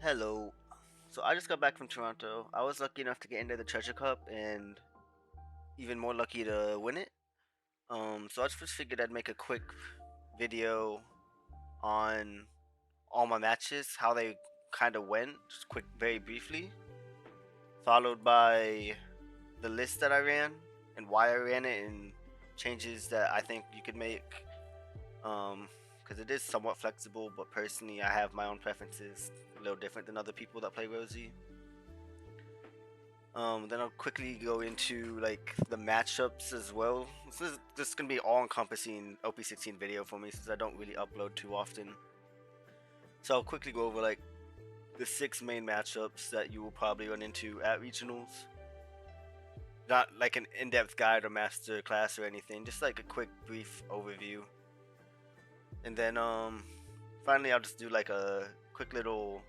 Hello. So I just got back from Toronto. I was lucky enough to get into the Treasure Cup and even more lucky to win it. So I just figured I'd make a quick video on all my matches, how they kind of went, just quick, very briefly, followed by the list that I ran and why I ran it and changes that I think you could make. Because it is somewhat flexible, but personally, I have my own preferences, a little different than other people that play Rosie. Then I'll quickly go into like the matchups as well. This is gonna be all-encompassing OP-16 video for me since I don't really upload too often. So I'll quickly go over like the 6 main matchups that you will probably run into at regionals. Not like an in-depth guide or master class or anything, just like a quick brief overview. And then finally I'll just do like a quick little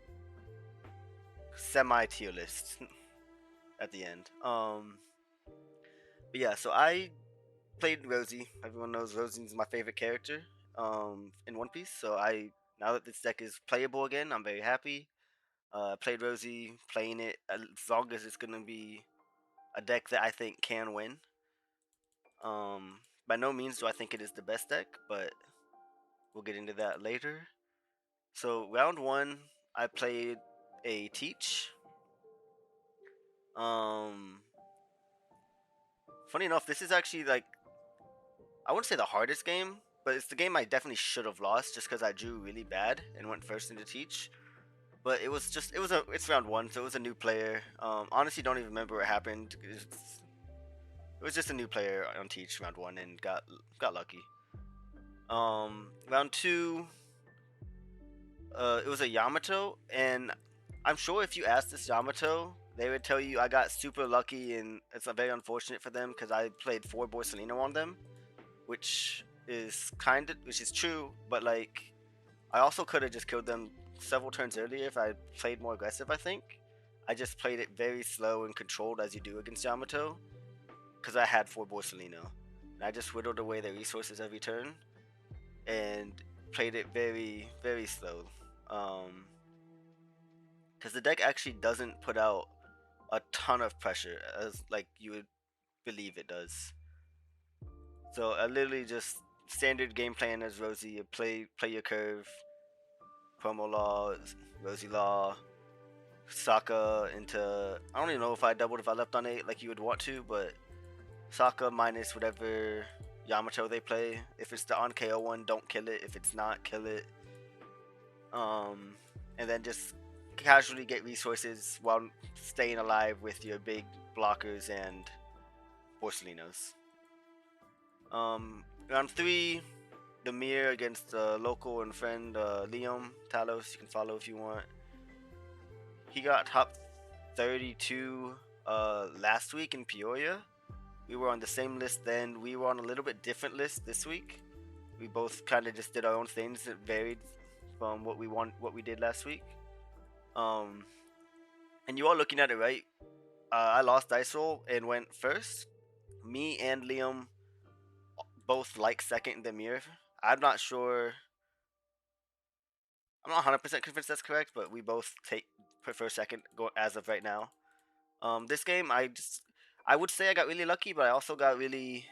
semi tier list at the end. But yeah, so I played Rosie. Everyone knows Rosie's my favorite character in One Piece. So I now that this deck is playable again, I'm very happy. Played Rosie, playing it as long as it's gonna be a deck that I think can win. By no means do I think it is the best deck, but we'll get into that later. So round one, I played a Teach. Um, Funny enough, this is actually like I wouldn't say the hardest game, but it's the game I definitely should have lost just because I drew really bad and went first into Teach. But it's round one, so it was a new player. Honestly, don't even remember what happened. It was just a new player on Teach round one and got lucky. Round two, it was a Yamato, and I'm sure if you asked this Yamato, they would tell you I got super lucky, and it's very unfortunate for them because I played 4 Borsellino on them, which is true, but like I also could have just killed them several turns earlier if I played more aggressive. I think I just played it very slow and controlled as you do against Yamato because I had 4 Borsellino, and I just whittled away their resources every turn and played it very slow. Um, because the deck actually doesn't put out a ton of pressure as like you would believe it does. So I literally just standard game plan as Rosie. You play your curve, promo law, Rosie law, Sokka into. I don't even know if I doubled if I left on 8 like you would want to, but Sokka minus whatever Yamato they play. If it's the on KO one, don't kill it. If it's not, kill it. Um, and then just casually get resources while staying alive with your big blockers and Borsalinos. Round 3, the mirror against local and friend Liam Talos. You can follow if you want. He got top 32 last week in Peoria. We were on the same list then. We were on a little bit different list this week. We both kind of just did our own things that varied from what we did last week. Um, and you are looking at it right. I lost dice roll and went first. Me and Liam both like second in the mirror. I'm not sure. I'm not 100% convinced that's correct, but we both prefer second go as of right now. This game I would say I got really lucky, but I also got really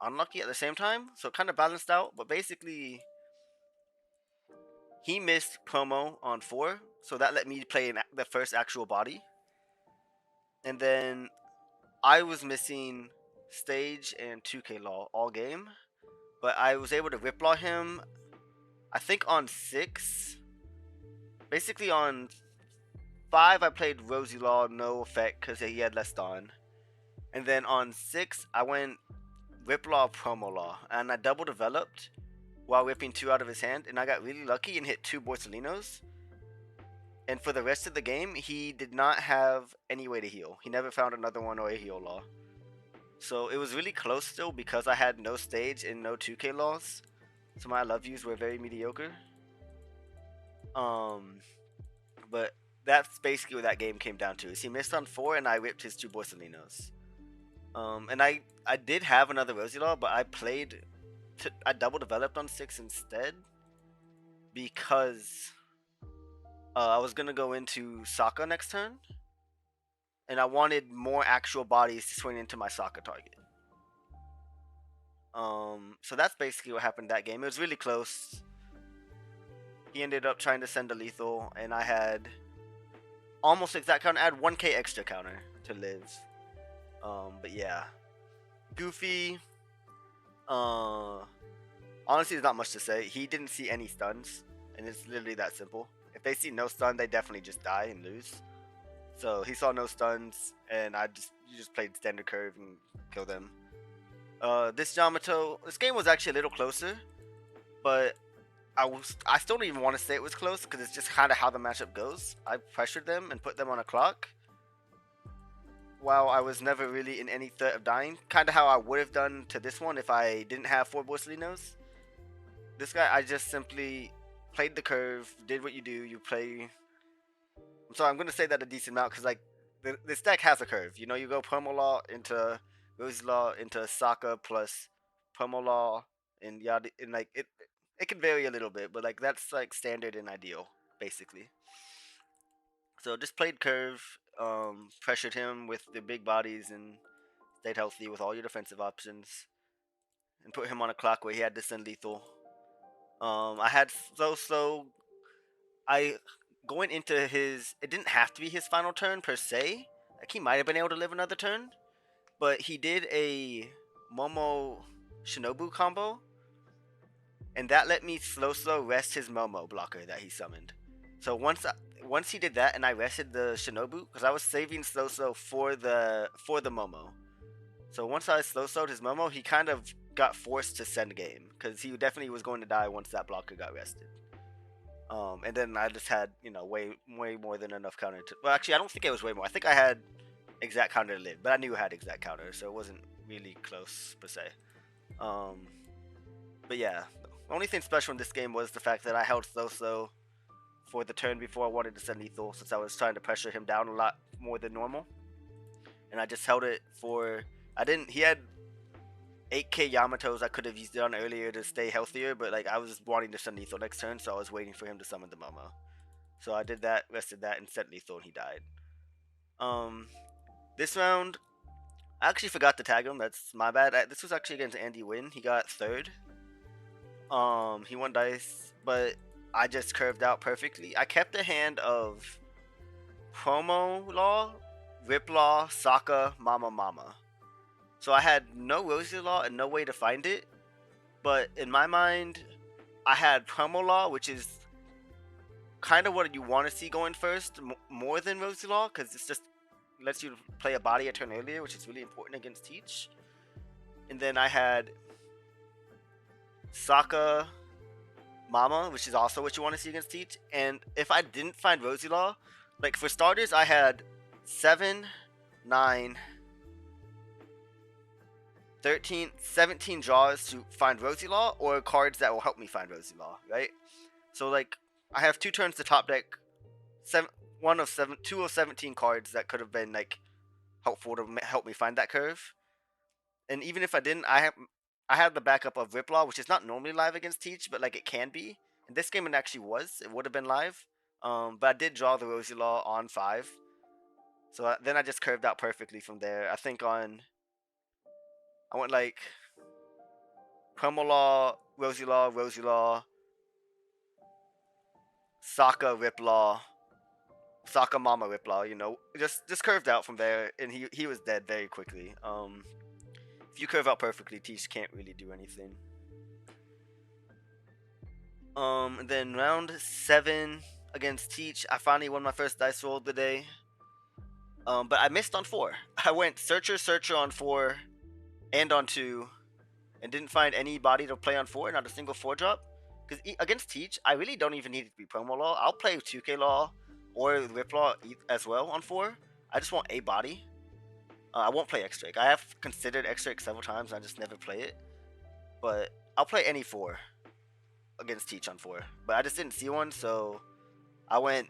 unlucky at the same time. So it kind of balanced out. But basically, he missed promo on 4, so that let me play the first actual body. And then I was missing stage and 2K law all game, but I was able to rip law him. I think on 6. Basically on 5, I played Rosie Law, no effect because he had less on. And then on 6, I went Rip Law, Promo Law, and I double developed while ripping 2 out of his hand, and I got really lucky and hit 2 Borsalinos. And for the rest of the game, he did not have any way to heal. He never found another one or a heal law. So it was really close still because I had no stage and no 2K laws. So my love yous were very mediocre. But that's basically what that game came down to. Is he missed on 4 and I ripped his 2 Borsalinos. And I did have another Rosie Law, but I double developed on 6 instead because I was gonna go into Sokka next turn, and I wanted more actual bodies to swing into my Sokka target. So that's basically what happened that game. It was really close. He ended up trying to send a lethal, and I had almost exact counter. I had 1k extra counter to live. But yeah, Goofy. Honestly, there's not much to say. He didn't see any stuns, and it's literally that simple. If they see no stun, they definitely just die and lose. So he saw no stuns, and you just played standard curve and kill them. This Yamato, this game was actually a little closer, but I still don't even want to say it was close because it's just kind of how the matchup goes. I pressured them and put them on a clock, while I was never really in any threat of dying. Kind of how I would have done to this one if I didn't have 4 Borsalinos. This guy, I just simply played the curve, did what you do. You play. So I'm gonna say that a decent amount because like this deck has a curve. You know, you go Permalaw into Rosi Law into Sokka plus Permalaw and yada, and like it can vary a little bit, but like that's like standard and ideal basically. So just played curve, pressured him with the big bodies and stayed healthy with all your defensive options, and put him on a clock where he had to send lethal. I had so I going into his. It didn't have to be his final turn per se. Like he might have been able to live another turn, but he did a Momo Shinobu combo, and that let me slow rest his Momo blocker that he summoned. So once he did that, and I rested the Shinobu because I was saving slow for the Momo. So once I slow his Momo, he kind of got forced to send game because he definitely was going to die once that blocker got rested. And then I just had way more than enough counter to. Well, actually, I don't think it was way more. I think I had exact counter to live, but I knew I had exact counter, so it wasn't really close per se. But yeah, the only thing special in this game was the fact that I held slow for the turn before I wanted to send lethal, since I was trying to pressure him down a lot more than normal, and I just held it for. I didn't. He had 8k Yamatos I could have used it on earlier to stay healthier, but like I was wanting to send lethal next turn, so I was waiting for him to summon the Momo. So I did that, rested that, and sent lethal, and he died. This round, I actually forgot to tag him. That's my bad. This was actually against Andy Wynn. He got third. He won dice, but I just curved out perfectly. I kept a hand of Promo Law, Rip Law, Sokka, Mama. So I had no Rosi Law and no way to find it. But in my mind, I had Promo Law, which is kind of what you want to see going first, more than Rosi Law, because it's just lets you play a body a turn earlier, which is really important against Teach. And then I had Sokka Mama, which is also what you want to see against Teach. And if I didn't find Rosi Law, like for starters, I had 7, 9, 13, 17 draws to find Rosi Law or cards that will help me find Rosi Law, right? So like I have 2 turns to top deck, 2 of 17 cards that could have been like helpful to help me find that curve. And even if I didn't, I have the backup of Riplaw, which is not normally live against Teach, but like it can be. In this game, it actually was. It would have been live. But I did draw the Rosi Law on 5. So then I just curved out perfectly from there. I think I went like Promo Law, Rosi Law, Sokka Riplaw, Sokka Mama Riplaw. Just curved out from there, and he was dead very quickly. If you curve out perfectly, Teach can't really do anything. And then round 7 against Teach, I finally won my first dice roll of the day. But I missed on 4. I went Searcher on 4 and on 2, and didn't find any body to play on 4, not a single 4-drop. Because against Teach, I really don't even need it to be Promo Law. I'll play 2K Law or Rip Law as well on 4. I just want a body. I won't play X-Drake. I have considered X-Drake several times, and I just never play it. But I'll play any 4 against Teach on 4. But I just didn't see one, so I went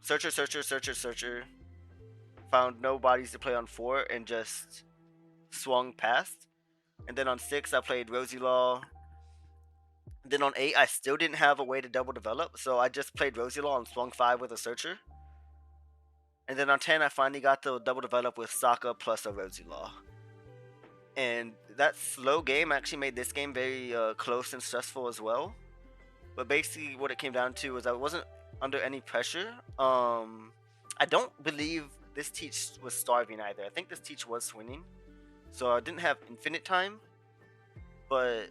Searcher. Found no bodies to play on 4 and just swung past. And then on 6, I played Rosi Law, Then on 8, I still didn't have a way to double develop, so I just played Rosi Law and swung 5 with a Searcher. And then on 10, I finally got to double develop with Sokka plus a Rosi Law. And that slow game actually made this game very close and stressful as well. But basically, what it came down to was I wasn't under any pressure. I don't believe this teach was starving either. I think this teach was swinging, so I didn't have infinite time, but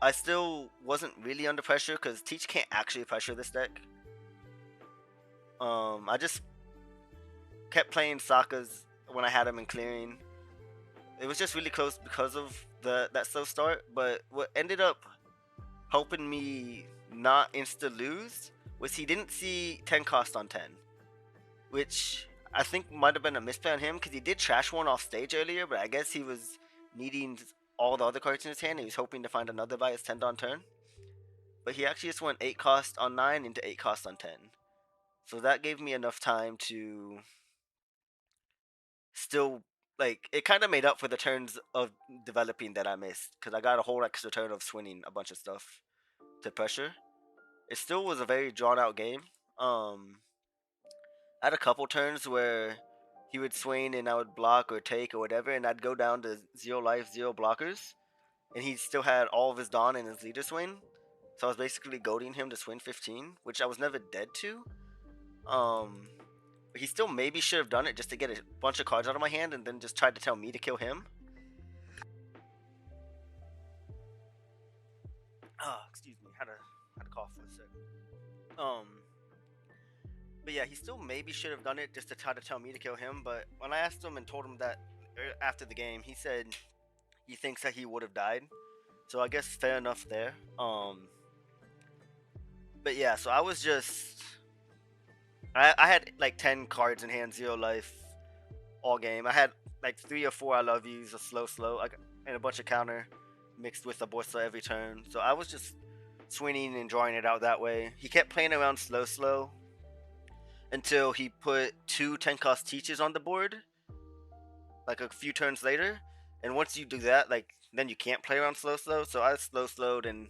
I still wasn't really under pressure because teach can't actually pressure this deck. I just kept playing Sokka's when I had him in clearing. It was just really close because of that slow start. But what ended up helping me not insta lose was he didn't see 10 cost on 10, which I think might have been a misplay on him because he did trash one off stage earlier, but I guess he was needing all the other cards in his hand and he was hoping to find another by his 10 on turn. But he actually just went 8 cost on 9 into 8 cost on 10. So that gave me enough time to still, like, it kind of made up for the turns of developing that I missed because I got a whole extra turn of swinging a bunch of stuff to pressure. It still was a very drawn out game. I had a couple turns where he would swing and I would block or take or whatever, and I'd go down to 0 life, 0 blockers, and he still had all of his Dawn in his leader swing. So I was basically goading him to swing 15, which I was never dead to. But he still maybe should have done it just to get a bunch of cards out of my hand and then just tried to tell me to kill him. Excuse me, had a cough for a sec. But yeah, he still maybe should have done it just to try to tell me to kill him. But when I asked him and told him that after the game, he said he thinks that he would have died. So I guess fair enough there. But yeah, so I was just I had like 10 cards in hand, 0 life, all game. I had like 3 or 4 I love yous, a slow, and a bunch of counter mixed with a Borsa every turn. So I was just swinging and drawing it out that way. He kept playing around slow until he put 2 10 cost teaches on the board, like a few turns later. And once you do that, like, then you can't play around slow. So I slowed and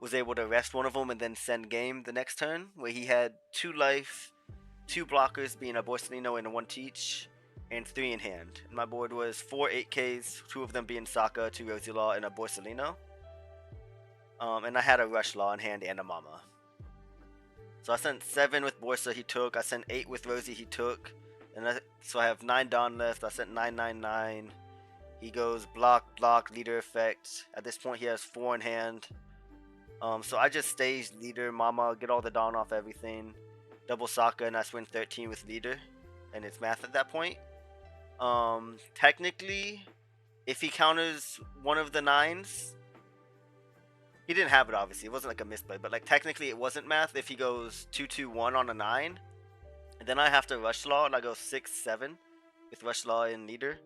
was able to rest one of them and then send game the next turn, where he had 2 life, 2 blockers being a Borsellino and a 1 teach, and 3 in hand. And my board was 4 8Ks, 2 of them being Sokka, 2 Rosi Law, and a Borsellino. And I had a Rush Law in hand and a Mama. So I sent 7 with Borsa, he took. I sent 8 with Rosi, he took. So I have 9 Dawn left. I sent 9. He goes block, leader effect. At this point, he has 4 in hand. So I just stage leader, Mama, get all the Dawn off everything. Double Sokka, and I swing 13 with leader. And it's math at that point. Technically, if he counters one of the 9s, he didn't have it, obviously. It wasn't like a misplay, but like technically it wasn't math if he goes 2-2-1 on a 9. And then I have to Rush Law, and I go 6-7 with Rush Law and leader.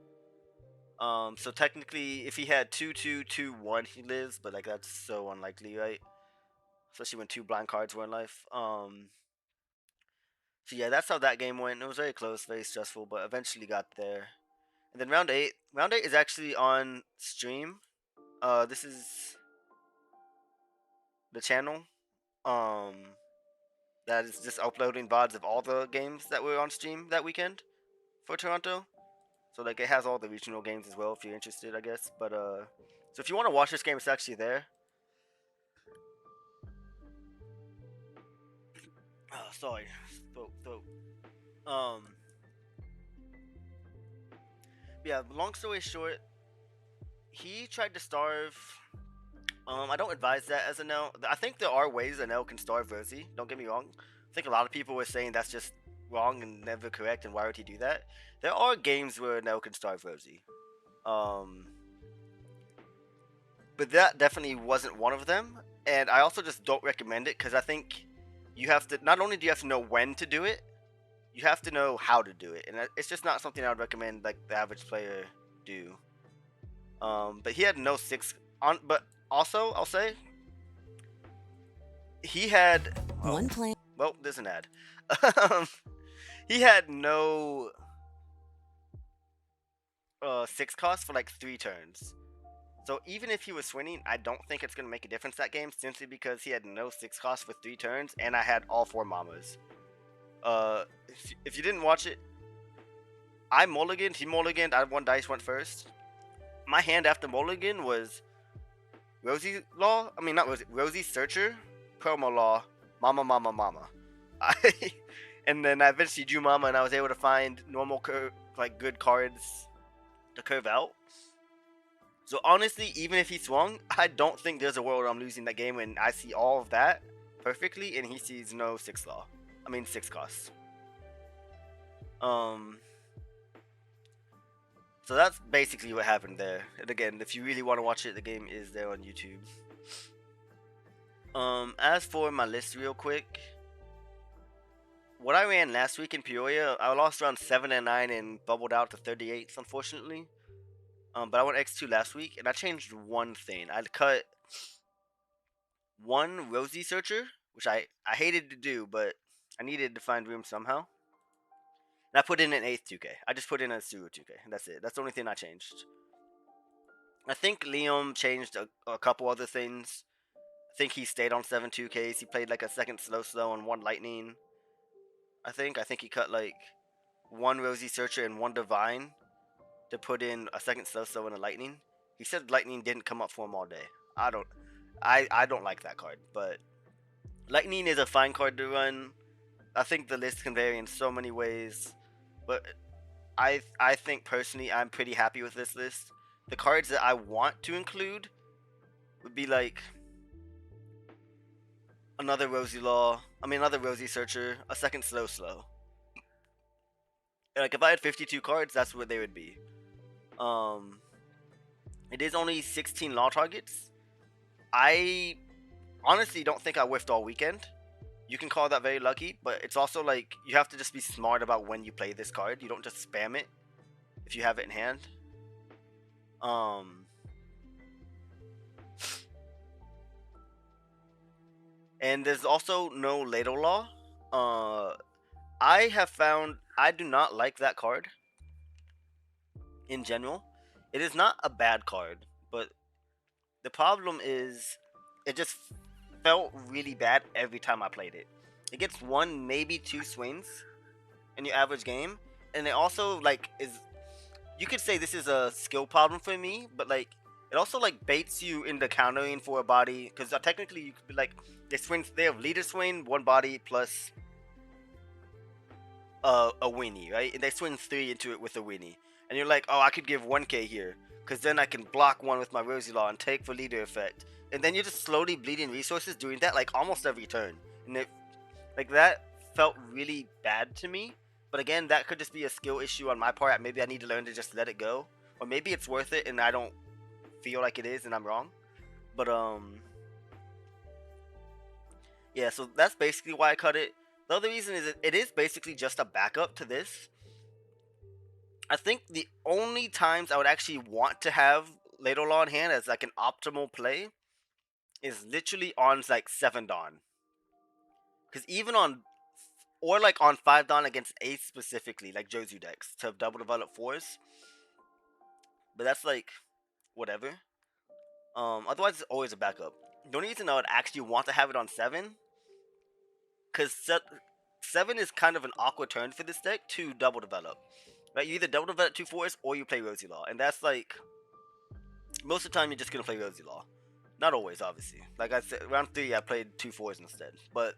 So technically, if he had 2-2-2-1, he lives, but like that's so unlikely, right? Especially when 2 blind cards were in life. So yeah, that's how that game went. It was very close, very stressful, but eventually got there. And then round 8 is actually on stream. This is the channel. That is just uploading VODs of all the games that were on stream that weekend for Toronto. So like it has all the regional games as well if you're interested, I guess. But so if you want to watch this game, it's actually there. Oh, sorry, throat. Yeah. Long story short, he tried to starve. I don't advise that as a no. I think there are ways a no can starve Rosi. Don't get me wrong. I think a lot of people were saying that's just wrong and never correct, and why would he do that? There are games where no can starve Rosi. But that definitely wasn't one of them. And I also just don't recommend it because I think you have to, not only do you have to know when to do it, you have to know how to do it. And it's just not something I would recommend like the average player do. But he had no 6 on, but also I'll say he had One play. well, there's an ad. He had no 6 cost for like 3 turns. So even if he was swinging, I don't think it's gonna make a difference that game, simply because he had no 6 cost for 3 turns, and I had all 4 mamas. If you didn't watch it, I mulliganed, he mulliganed, I won dice went first. My hand after mulligan was Rosie Law. I mean not Rosie, Rosie Searcher, Promo Law, Mama Mama Mama. I and then I eventually drew Mama, and I was able to find normal like good cards to curve out. So honestly, even if he swung, I don't think there's a world I'm losing that game when I see all of that perfectly and he sees no 6 law. I mean 6 costs. Um so that's basically what happened there. And again, if you really want to watch it, the game is there on YouTube. As for my list real quick, what I ran last week in Peoria, I lost around 7 and 9 and bubbled out to 38th, unfortunately. But I went X2 last week, and I changed one thing. I cut one Rosie Searcher, which I hated to do, but I needed to find room somehow. And I put in an 8th 2K. I just put in a Suru 2K. That's it. That's the only thing I changed. I think Liam changed a couple other things. I think he stayed on 7 2Ks. He played like a second slow and one lightning. I think he cut like one Rosie Searcher and one Divine to put in a second slow and a lightning. He said lightning didn't come up for him all day. I don't like that card, but lightning is a fine card to run. I think the list can vary in so many ways, but I think personally I'm pretty happy with this list. The cards that I want to include would be like another another Rosie Searcher, a second slow. Like if I had 52 cards, that's what they would be. Um, it is only 16 law targets. I honestly don't think I whiffed all weekend. You can call that very lucky, but it's also like you have to just be smart about when you play this card. You don't just spam it if you have it in hand. And there's also no Ladle Law. I have found I do not like that card in general. It is not a bad card, but the problem is it just felt really bad every time I played it. It gets one, maybe 2 swings in your average game, and it also like is you could say this is a skill problem for me, but like it also like baits you into countering for a body because technically you could be like they have leader swing, one body plus a weenie, right? And they swing 3 into it with a weenie, and you're like, oh, I could give 1K here because then I can block one with my Rosie Law and take for leader effect, and then you're just slowly bleeding resources doing that like almost every turn, and it like that felt really bad to me. But again, that could just be a skill issue on my part. Maybe I need to learn to just let it go, or maybe it's worth it and I don't feel like it is and I'm wrong. But yeah. So that's basically why I cut it. The other reason is it is basically just a backup to this. I think the only times I would actually want to have Ladle Law in hand as like an optimal play is literally on like 7 Dawn. Because even on or like on 5 Dawn against Ace specifically, like Jozu decks to double develop 4s. But that's like whatever. Otherwise it's always a backup. The only reason I would actually want to have it on 7, because 7 is kind of an awkward turn for this deck to double develop. Right? You either double develop 2 4s or you play Rosie Law. And that's like most of the time you're just gonna play Rosie Law. Not always, obviously. Like I said, round 3 I played 2 4s instead. But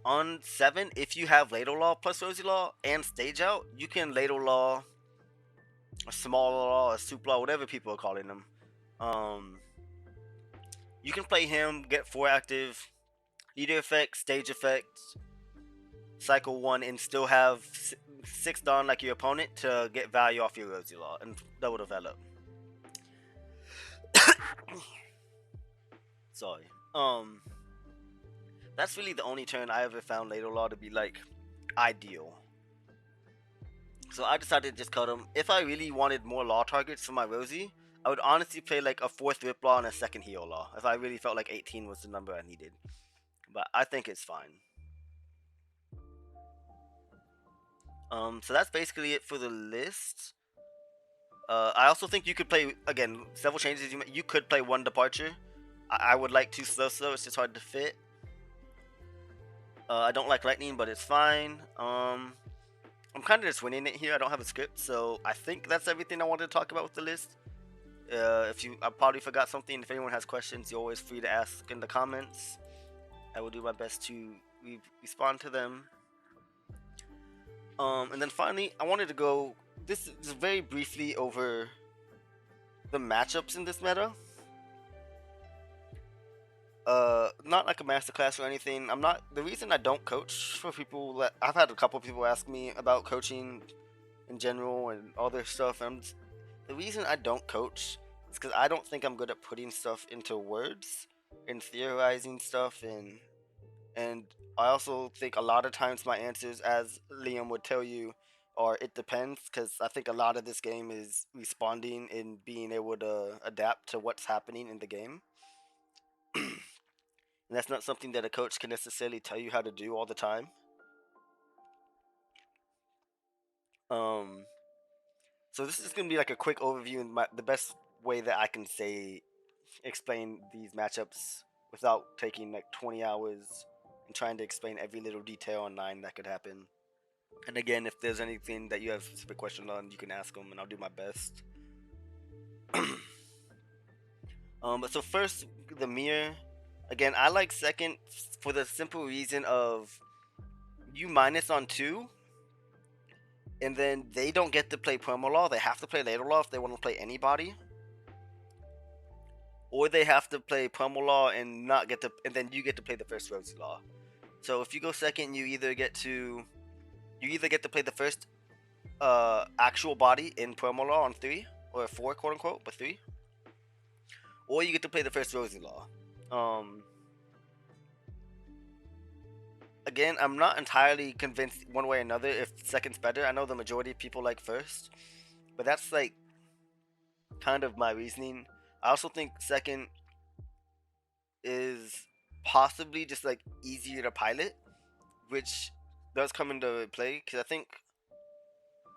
on 7, if you have Ladle Law plus Rosie Law and Stage Out, you can Ladle Law, a Small Law, a Soup Law, whatever people are calling them. You can play him, get 4 active, leader effect, stage effects, cycle 1, and still have 6 Dawn like your opponent to get value off your Rosie Law and double develop. Sorry. That's really the only turn I ever found Ladle Law to be like ideal. So I decided to just cut him. If I really wanted more law targets for my Rosie, I would honestly play like a 4th Whip Law and a 2nd Heal Law if I really felt like 18 was the number I needed. But I think it's fine. So that's basically it for the list. I also think you could play again several changes. You could play one departure. I would like two slow. It's just hard to fit. I don't like lightning, but it's fine. I'm kind of just winning it here. I don't have a script, so I think that's everything I wanted to talk about with the list. I probably forgot something. If anyone has questions, you're always free to ask in the comments. I will do my best to respond to them. And then finally, I wanted to go this is very briefly over the matchups in this meta. Not like a masterclass or anything. I'm not the reason I don't coach for people that I've had a couple of people ask me about coaching in general and all this stuff. The reason I don't coach is because I don't think I'm good at putting stuff into words and theorizing stuff and I also think a lot of times my answers, as Liam would tell you, are it depends because I think a lot of this game is responding and being able to adapt to what's happening in the game. And that's not something that a coach can necessarily tell you how to do all the time. Um, so this is gonna be like a quick overview and the best way that I can say explain these matchups without taking like 20 hours and trying to explain every little detail online that could happen. And again, if there's anything that you have specific questions on, you can ask them, and I'll do my best. But so first, the mirror. Again, I like second for the simple reason of you minus on 2, and then they don't get to play promo law. They have to play later law if they want to play anybody, or they have to play promo law and not get to, and then you get to play the first Rosi law. So if you go second, you either get to play the first actual body in promo law on 3 or 4, quote unquote, but 3, or you get to play the first Rosi law. Again, I'm not entirely convinced one way or another if second's better. I know the majority of people like first, but that's like kind of my reasoning. I also think second is possibly just like easier to pilot, which does come into play because I think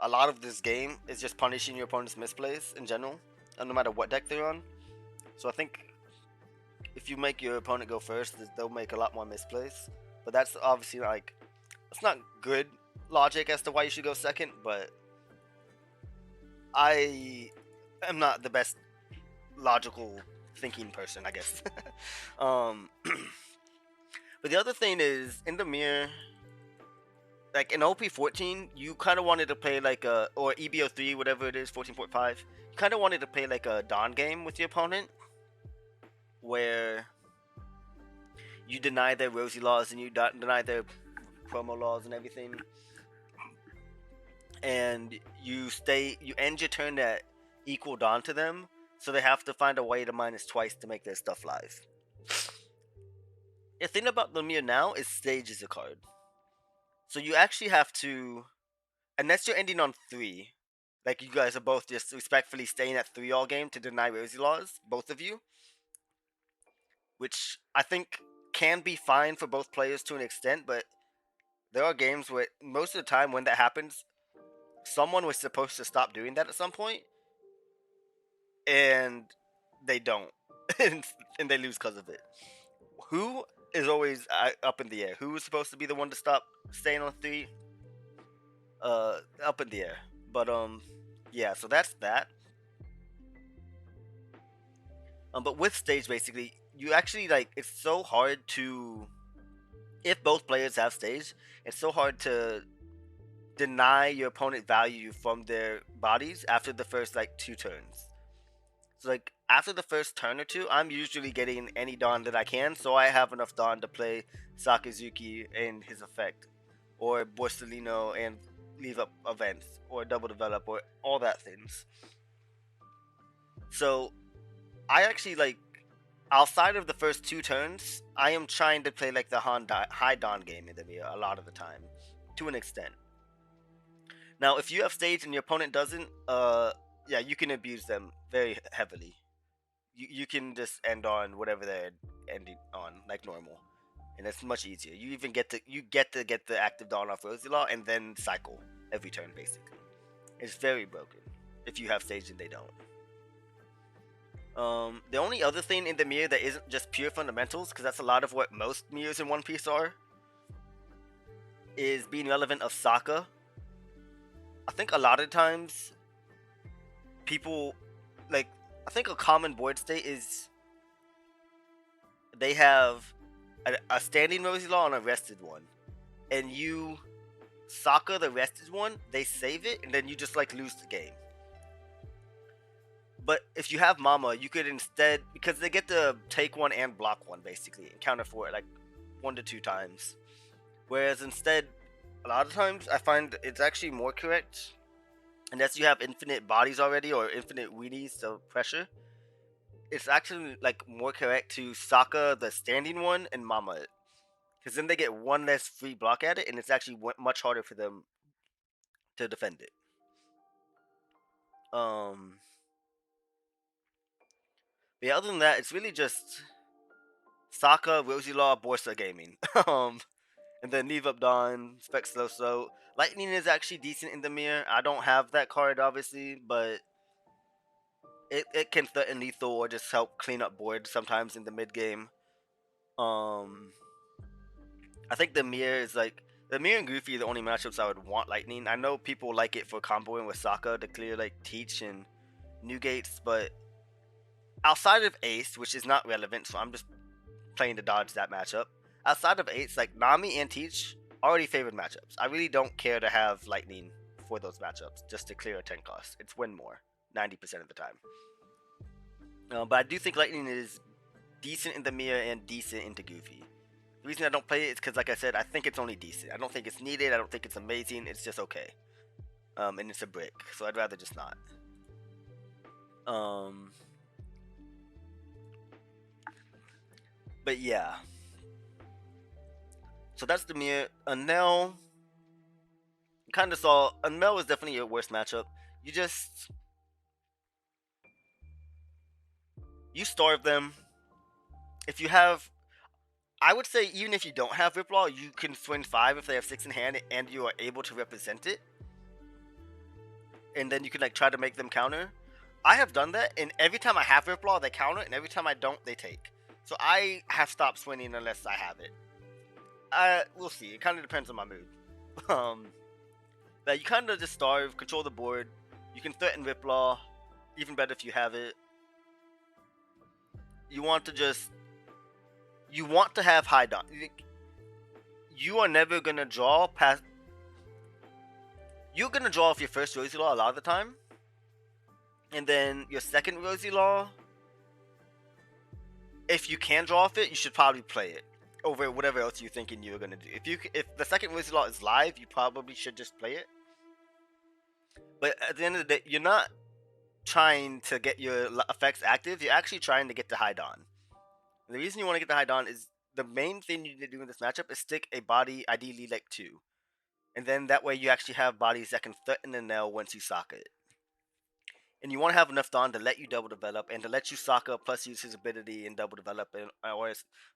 a lot of this game is just punishing your opponent's misplays in general, no matter what deck they're on. So I think if you make your opponent go first, they'll make a lot more misplays. But that's obviously like it's not good logic as to why you should go second, but I am not the best logical thinking person, I guess. um, but the other thing is in the mirror, like in OP-14, you kind of wanted to play like a or EBO3, whatever it is, 14.5. You kind of wanted to play like a Dawn game with your opponent, where you deny their Rosi laws and you deny their promo laws and everything, and you end your turn at equal Dawn to them, so they have to find a way to minus twice to make their stuff live. The thing about Lemire now is stage is a card, so you actually have to, unless you're ending on 3, like you guys are both just respectfully staying at 3 all game to deny Rosi laws, both of you, which I think can be fine for both players to an extent, but there are games where most of the time when that happens, someone was supposed to stop doing that at some point, and they don't, and they lose because of it. Who is always up in the air? Who is supposed to be the one to stop staying on 3? Up in the air. But yeah. So that's that. But with stage, basically, you actually like it's so hard to, if both players have stage, it's so hard to deny your opponent value from their bodies after the first like 2 turns. So like after the first turn or 2, I'm usually getting any Dawn that I can, so I have enough Dawn to play Sakazuki and his effect, or Borsellino and leave up events, or double develop, or all that things. So I actually like outside of the first 2 turns, I am trying to play like the high Dawn game in the mirror a lot of the time, to an extent. Now, if you have stage and your opponent doesn't, yeah, you can abuse them very heavily. You can just end on whatever they're ending on, like normal, and it's much easier. You even get to get the active Dawn off Rosi Law and then cycle every turn. Basically, it's very broken. if you have stage and they don't. The only other thing in the mirror that isn't just pure fundamentals, because that's a lot of what most mirrors in One Piece are, is being relevant of Sokka. I think a lot of times people, like, I think a common board state is they have a standing Rosie Law and a rested one, and you Sokka the rested one, they save it, and then you just like lose the game. But if you have Mama, you could instead, because they get to take one and block one basically and counter for it like 1 to 2 times. Whereas instead, a lot of times I find it's actually more correct, unless you have infinite bodies already or infinite weenies to pressure. It's actually like more correct to Sokka the standing one and Mama it, because then they get one less free block at it, and it's actually much harder for them to defend it. But yeah, other than that, it's really just Sokka, Rosie Law, Borsa Gaming. And then Leave Up Dawn, Spec Slow. Lightning is actually decent in the mirror. I don't have that card, obviously, but it can threaten lethal or just help clean up board sometimes in the mid game. I think the mirror is like, the mirror and Goofy are the only matchups I would want Lightning. I know people like it for comboing with Sokka to clear like Teach and Newgates, but outside of Ace, which is not relevant, so I'm just playing to dodge that matchup. Outside of Ace, like Nami and Teach, already favored matchups. I really don't care to have Lightning for those matchups just to clear a 10 cost. It's win more 90% of the time. But I do think Lightning is decent in the mirror and decent into Goofy. The reason I don't play it is because, like I said, I think it's only decent. I don't think it's needed. I don't think it's amazing. It's just okay. And it's a brick, so I'd rather just not. But yeah. So that's the mirror. Enel, kind of saw. Enel is definitely your worst matchup. You starve them. If you have, I would say even if you don't have Riplaw, you can swing 5 if they have 6 in hand and you are able to represent it. And then you can like try to make them counter. I have done that, and every time I have Riplaw, they counter, and every time I don't, they take. So I have stopped swinging unless I have it. We'll see. It kind of depends on my mood. That you kind of just starve, control the board. You can threaten Riplaw, even better if you have it. You want to have high Don. You are never gonna draw past. You're gonna draw off your first Rosie Law a lot of the time, and then your second Rosie Law. If you can draw off it, you should probably play it over whatever else you're thinking you're gonna do. If the second Rosie Law is live, you probably should just play it. But at the end of the day, you're not trying to get your effects active. You're actually trying to get to High Dawn. And the reason you want to get to High Dawn is the main thing you need to do in this matchup is stick a body, ideally like 2. And then that way you actually have bodies that can threaten the nail once you Sokka it. And you want to have enough Dawn to let you double develop and to let you Sokka plus use his ability and double develop, or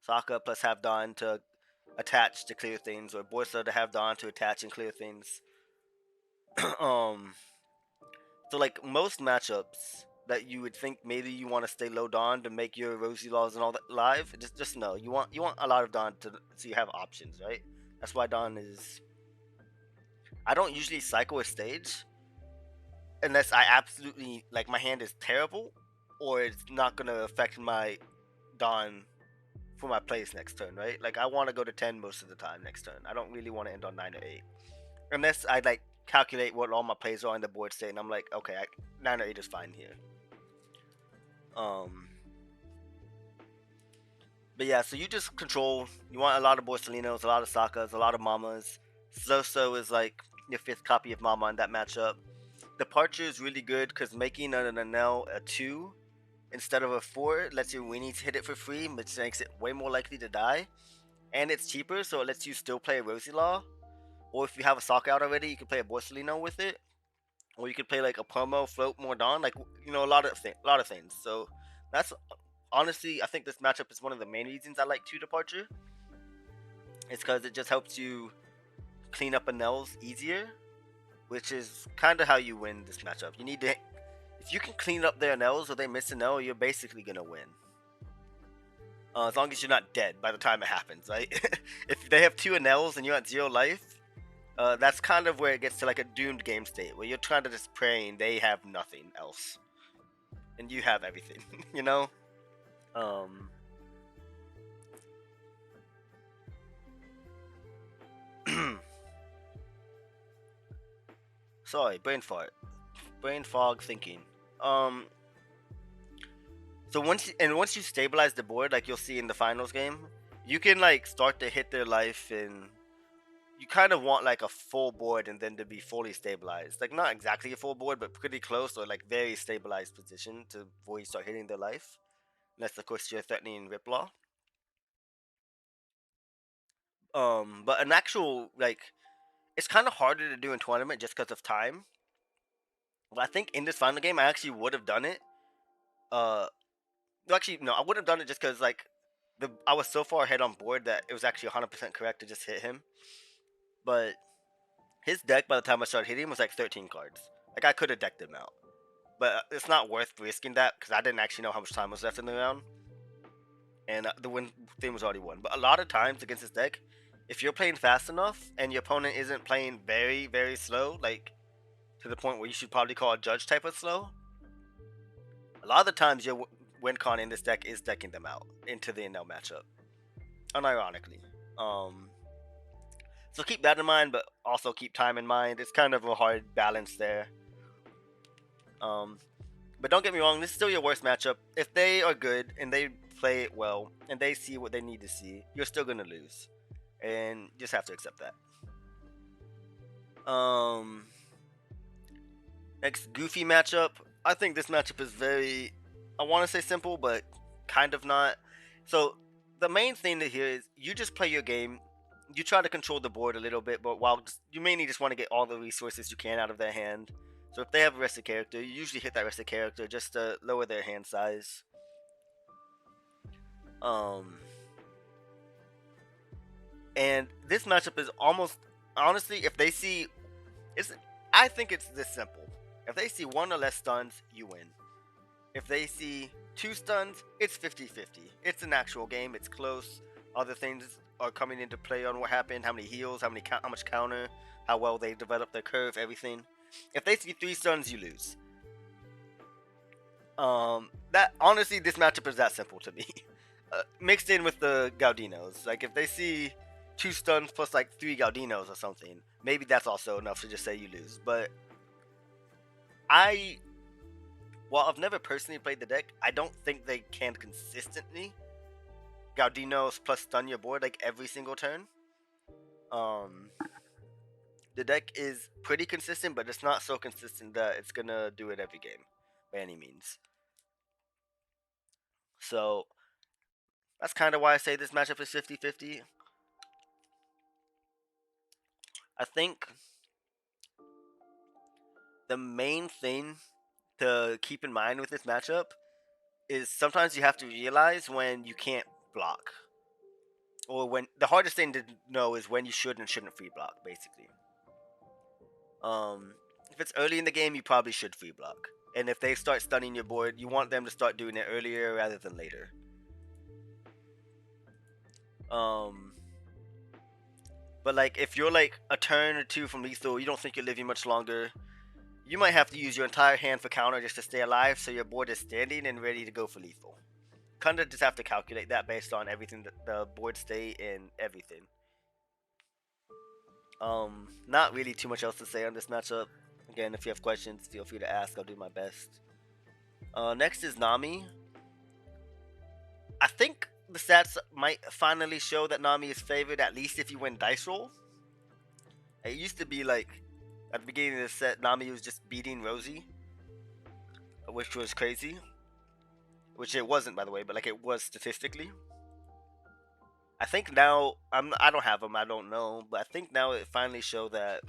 Sokka plus have Dawn to attach to clear things, or Borsa to have Dawn to attach and clear things. So like most matchups that you would think maybe you want to stay low Dawn to make your Rosie Laws and all that live, just no. You want a lot of Dawn so you have options, right? That's why Dawn is. I don't usually cycle a stage unless I absolutely like my hand is terrible or it's not gonna affect my Dawn for my plays next turn, right? Like I want to go to 10 most of the time next turn. I don't really want to end on 9 or 8 unless I like calculate what all my plays are on the board state and I'm like, okay, 9 or 8 is fine here. But yeah, so you just control. You want a lot of Borsalinos, a lot of Sokkas, a lot of Mamas. Zoso is like your 5th copy of Mama in that matchup. Departure is really good because making an Enel a 2 instead of a 4 lets your weenies hit it for free, which makes it way more likely to die. And it's cheaper, so it lets you still play a Rosie Law. Or if you have a Sokka out already, you can play a Borsalino with it. Or you could play like a promo, float more Dawn, like a lot of things. So that's honestly, I think this matchup is one of the main reasons I like 2 Departure. It's because it just helps you clean up Enels easier, which is kind of how you win this matchup. You need to if you can clean up their Nels or they miss a Nell, you're basically gonna win. As long as you're not dead by the time it happens, right? If they have 2 Nels and you're at 0 life, that's kind of where it gets to like a doomed game state, where you're trying to just pray and they have nothing else, and you have everything, you know. Um, sorry, brain fart, brain fog thinking. Um, so once you stabilize the board, like you'll see in the finals game, you can like start to hit their life, and you kind of want like a full board and then to be fully stabilized. Like not exactly a full board, but pretty close, or like very stabilized position to before you start hitting their life. Unless of course you're threatening Riplaw. But an actual like it's kind of harder to do in tournament just because of time. But I think in this final game I actually would have done it. Uh, actually no, I would have done it just because like I was so far ahead on board that it was actually 100% correct to just hit him. But his deck by the time I started hitting him was like 13 cards. Like I could have decked him out, but it's not worth risking that because I didn't actually know how much time was left in the round, and the win thing was already won. But a lot of times against this deck, if you're playing fast enough and your opponent isn't playing very, very slow, like to the point where you should probably call a judge type of slow, a lot of the times your win con in this deck is decking them out into the NL matchup, unironically. So keep that in mind, but also keep time in mind. It's kind of a hard balance there. But don't get me wrong, this is still your worst matchup. If they are good and they play it well and they see what they need to see, you're still gonna lose, and you just have to accept that. Next goofy matchup. I think this matchup is very, I want to say simple, but kind of not. So the main thing to here is you just play your game. You try to control the board a little bit, but while you mainly just want to get all the resources you can out of their hand. So if they have a rested character, you usually hit that rested character just to lower their hand size. And this matchup is almost, honestly, if they see, I think it's this simple. If they see 1 or less stuns, you win. If they see 2 stuns, it's 50-50. It's an actual game. It's close. Other things are coming into play on what happened, how many heals, how much counter, how well they develop their curve, everything. If they see 3 stuns, you lose. That honestly, this matchup is that simple to me. Mixed in with the Gaudinos, like if they see 2 stuns plus like 3 Gaudinos or something, maybe that's also enough to just say you lose. But while I've never personally played the deck, I don't think they can consistently Gaudinos plus stun your board like every single turn. The deck is pretty consistent, but it's not so consistent that it's gonna do it every game by any means. So that's kind of why I say this matchup is 50-50. I think the main thing to keep in mind with this matchup is sometimes you have to realize when you can't block, or when the hardest thing to know is when you should and shouldn't free block, basically. If it's early in the game, you probably should free block, and if they start stunning your board, you want them to start doing it earlier rather than later. But like if you're like a turn or 2 from lethal, you don't think you're living much longer, you might have to use your entire hand for counter just to stay alive, so your board is standing and ready to go for lethal. Kind of just have to calculate that based on everything, the board state and everything. Not really too much else to say on this matchup. Again, if you have questions, feel free to ask. I'll do my best. Next is Nami. I think the stats might finally show that Nami is favored, at least if you win dice roll. It used to be like at the beginning of the set, Nami was just beating Rosi, which was crazy. Which it wasn't, by the way, but like it was statistically. I think now I don't have them. I don't know, but I think now it finally showed that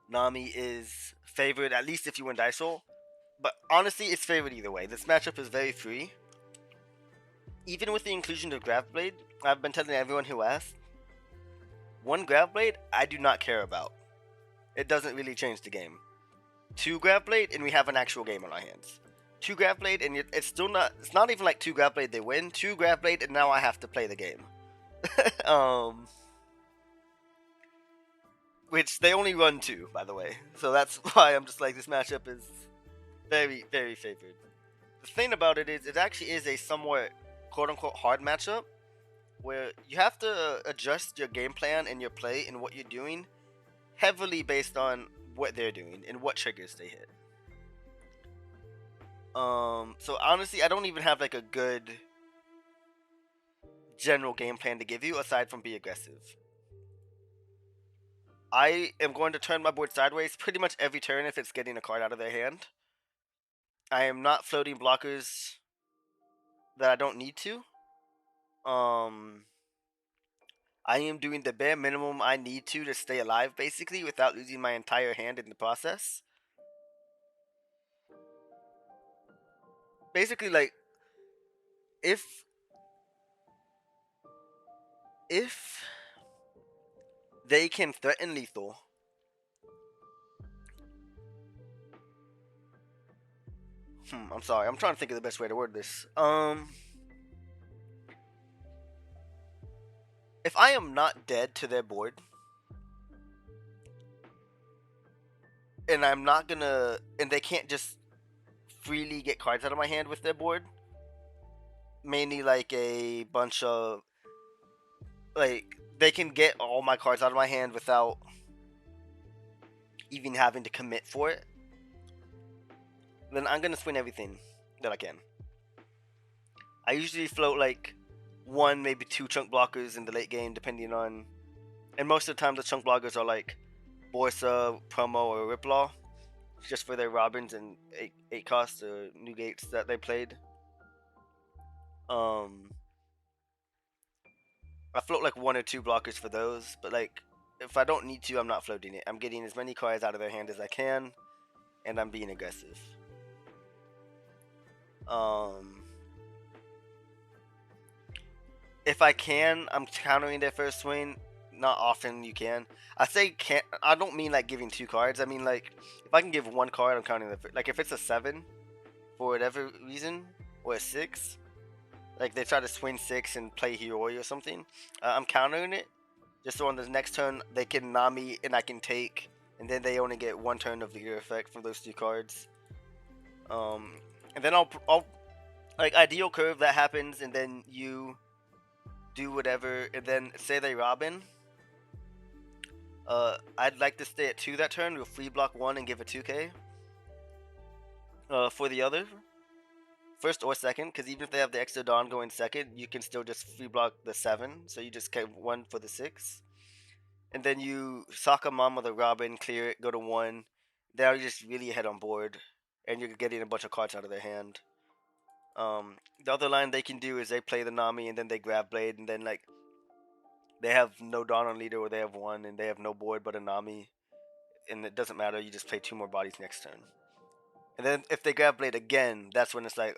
Nami is favored, at least if you win dice roll. But honestly, it's favored either way. This matchup is very free. Even with the inclusion of Grav Blade, I've been telling everyone who asked, 1 Grav Blade I do not care about. It doesn't really change the game. 2 Grab Blade, and we have an actual game on our hands. 2 Grab Blade, and it's still not. It's not even like 2 Grab Blade they win. 2 Grab Blade, and now I have to play the game. Which they only run 2, by the way. So that's why I'm just like, this matchup is very, very favored. The thing about it is, it actually is a somewhat quote-unquote hard matchup, where you have to adjust your game plan and your play and what you're doing heavily based on what they're doing and what triggers they hit. So honestly, I don't even have like a good general game plan to give you aside from be aggressive. I am going to turn my board sideways pretty much every turn if it's getting a card out of their hand. I am not floating blockers that I don't need to. I am doing the bare minimum I need to stay alive, basically, without losing my entire hand in the process. Basically, like, if they can threaten lethal, I'm sorry, I'm trying to think of the best way to word this. If I am not dead to their board, and I'm not gonna, and they can't just freely get cards out of my hand with their board, mainly like a bunch of, like, they can get all my cards out of my hand without even having to commit for it, then I'm gonna swing everything that I can. I usually float like 1, maybe 2 chunk blockers in the late game, depending on, and most of the time the chunk blockers are like Borsa, Promo, or Riplaw, just for their Robins and 8 costs or new gates that they played. I float like 1 or 2 blockers for those, but like, if I don't need to, I'm not floating it. I'm getting as many cards out of their hand as I can, and I'm being aggressive. If I can, I'm countering their first swing. Not often you can. I say can't. I don't mean like giving 2 cards. I mean like, if I can give 1 card, I'm counting the like if it's a 7 for whatever reason, or a 6, like they try to swing 6 and play Hiroi or something, I'm countering it just so on the next turn they can Nami and I can take, and then they only get 1 turn of Vigor effect from those 2 cards. And then I'll like ideal curve that happens, and then you do whatever, and then say they Robin. I'd like to stay at 2 that turn. We'll free block 1 and give a 2k. For the other, first or second, because even if they have the extra Dawn going second, you can still just free block the 7. So you just get 1 for the 6. And then you Sokka Mama the Robin, clear it, go to 1. Now you're just really ahead on board, and you're getting a bunch of cards out of their hand. The other line they can do is they play the Nami, and then they grab Blade, and then like they have no Dawn on leader, or they have 1, and they have no board but a Nami, and it doesn't matter, you just play 2 more bodies next turn. And then if they grab Blade again, that's when it's like,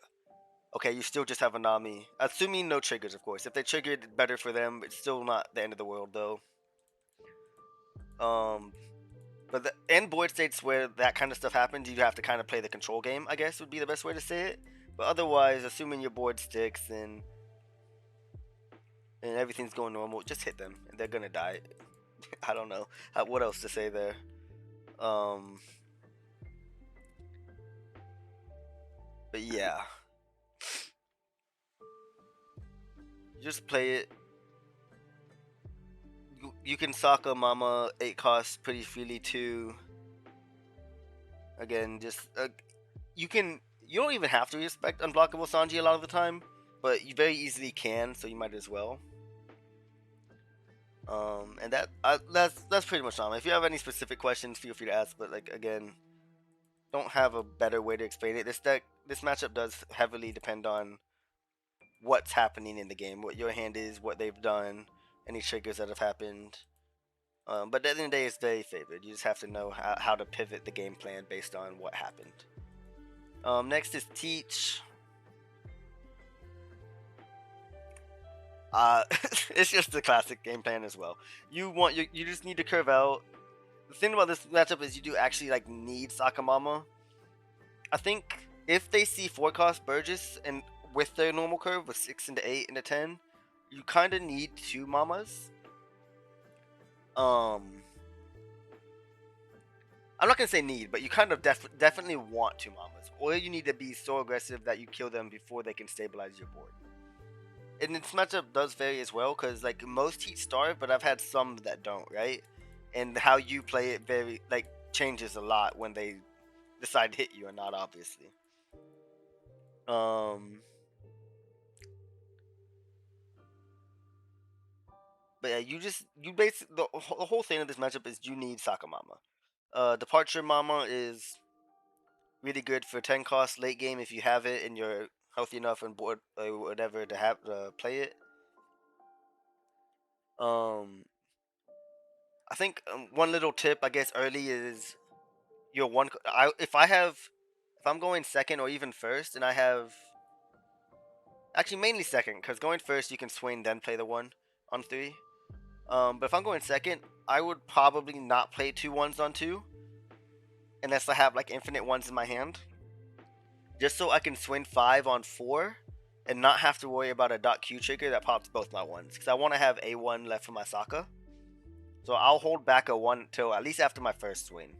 okay, you still just have a Nami. Assuming no triggers, of course. If they triggered, better for them. It's still not the end of the world, though. But in board states where that kind of stuff happens, you have to kind of play the control game, I guess would be the best way to say it. But otherwise, assuming your board sticks and everything's going normal, just hit them, and they're gonna die. I don't know what else to say there. But yeah, just play it. You can Sokka Mama 8 costs pretty freely too. Again, just you don't even have to respect unblockable Sanji a lot of the time, but you very easily can, so you might as well. And that's pretty much all. If you have any specific questions, feel free to ask. But like again, don't have a better way to explain it. This matchup does heavily depend on what's happening in the game, what your hand is, what they've done, any triggers that have happened. But at the end of the day, it's very favored. You just have to know how to pivot the game plan based on what happened. Next is Teach. It's just the classic game plan as well. You just need to curve out. The thing about this matchup is you do actually like need Sakamama. I think if they see 4-cost Burgess and with their normal curve with 6 into 8 into 10, you kind of need 2 Mamas. I'm not gonna say need, but you kind of definitely want 2 Mamas, or you need to be so aggressive that you kill them before they can stabilize your board. And this matchup does vary as well, because like most heat starve, but I've had some that don't, right? And how you play it very like changes a lot when they decide to hit you or not, obviously. But yeah, you basically the whole thing of this matchup is you need Sakamama. Departure Mama is really good for 10 cost late game if you have it and you're healthy enough and board or whatever to have to play it. I think one little tip I guess early is your one. If I'm going second or even first and I have actually mainly second because going first you can swing then play the one on 3. But if I'm going second, I would probably not play 2 ones on 2 unless I have like infinite ones in my hand, just so I can swing 5 on 4 and not have to worry about a dot Q trigger that pops both my ones, because I want to have a 1 left for my Sokka. So I'll hold back a 1 till at least after my first swing,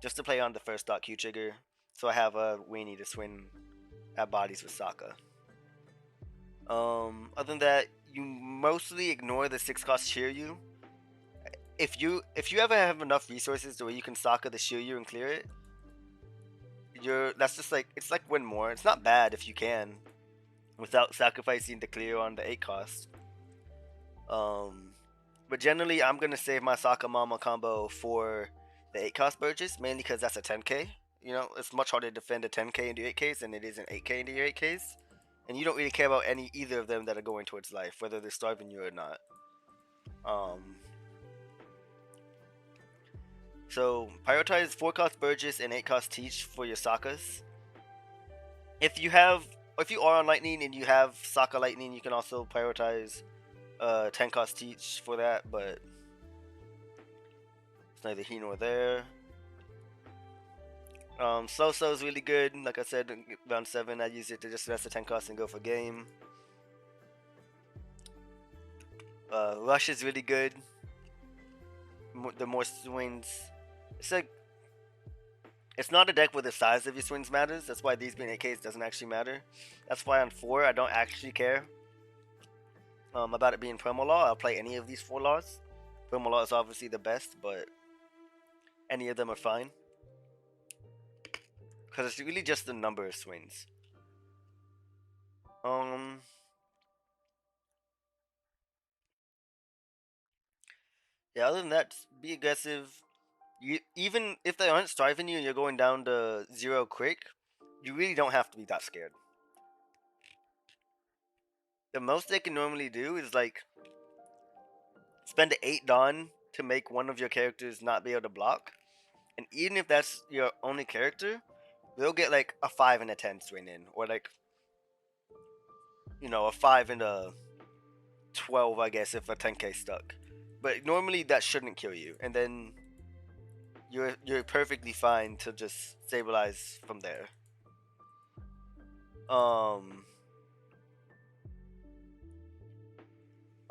just to play on the first dot Q trigger, so I have a weenie to swing at bodies with Sokka. Other than that, you mostly ignore the 6-cost Shiryu. If you ever have enough resources to where you can Sokka the Shiryu and clear it, that's just like, it's like win more. It's not bad if you can, without sacrificing the clear on the 8-cost. But generally I'm gonna save my Sakamama combo for the 8-cost Burgess, mainly because that's a 10k. You know, it's much harder to defend a 10k into 8ks than it is an 8k into your 8ks. And you don't really care about either of them that are going towards life, whether they're starving you or not. So prioritize 4-cost Burgess and 8-cost Teach for your Sokkas. If you are on Lightning and you have Sokka Lightning, you can also prioritize 10-cost Teach for that, but it's neither here nor there. So is really good. Like I said, round 7, I use it to just rest the 10-cost and go for game. Rush is really good. The more swings, it's not a deck where the size of your swings matters. That's why these being 8Ks doesn't actually matter. That's why on 4 I don't actually care about it being promo law. I'll play any of these 4 laws. Promo law is obviously the best, but any of them are fine, because it's really just the number of swings. Yeah, other than that, be aggressive. Even if they aren't starving you and you're going down to 0 quick, you really don't have to be that scared. The most they can normally do is like spend an 8 Dawn to make one of your characters not be able to block. And even if that's your only character, they'll get like a 5 and a 10 swing in. Or like, a 5 and a 12, I guess, if a 10k stuck. But normally that shouldn't kill you. And then you're perfectly fine to just stabilize from there.